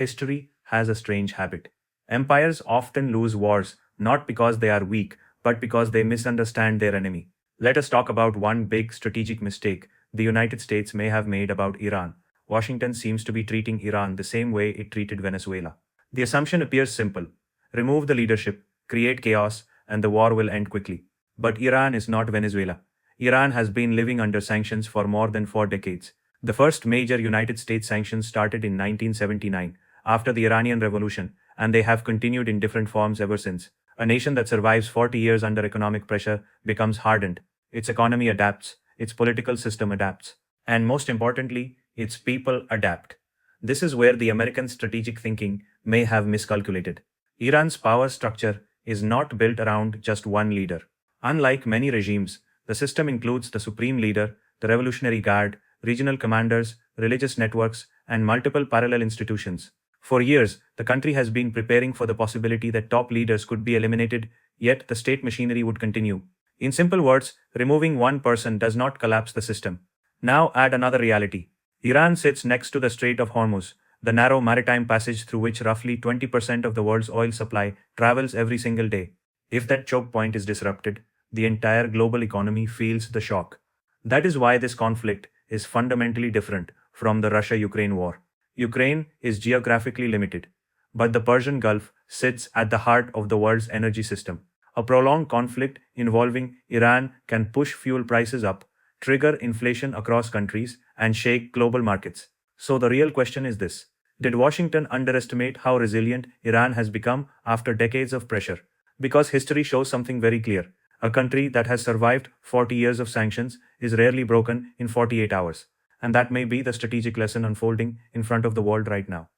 History has a strange habit. Empires often lose wars not because they are weak, but because they misunderstand their enemy. Let us talk about one big strategic mistake the United States may have made about Iran. Washington seems to be treating Iran the same way it treated Venezuela. The assumption appears simple: remove the leadership, create chaos, and the war will end quickly. But Iran is not Venezuela. Iran has been living under sanctions for more than 4 decades. The first major United States sanctions started in 1979, after the Iranian Revolution, and they have continued in different forms ever since. A nation that survives 40 years under economic pressure becomes hardened. Its economy adapts, its political system adapts, and most importantly, its people adapt. This is where the American strategic thinking may have miscalculated. Iran's power structure is not built around just one leader. Unlike many regimes, the system includes the supreme leader, the Revolutionary Guard, regional commanders, religious networks, and multiple parallel institutions. For years, the country has been preparing for the possibility that top leaders could be eliminated, yet the state machinery would continue. In simple words, removing one person does not collapse the system. Now add another reality. Iran sits next to the Strait of Hormuz, the narrow maritime passage through which roughly 20% of the world's oil supply travels every single day. If that choke point is disrupted, the entire global economy feels the shock. That is why this conflict is fundamentally different from the Russia-Ukraine war. Ukraine is geographically limited, but the Persian Gulf sits at the heart of the world's energy system. A prolonged conflict involving Iran can push fuel prices up, trigger inflation across countries, and shake global markets. So the real question is this: did Washington underestimate how resilient Iran has become after decades of pressure? Because history shows something very clear. A country that has survived 40 years of sanctions is rarely broken in 48 hours. And that may be the strategic lesson unfolding in front of the world right now.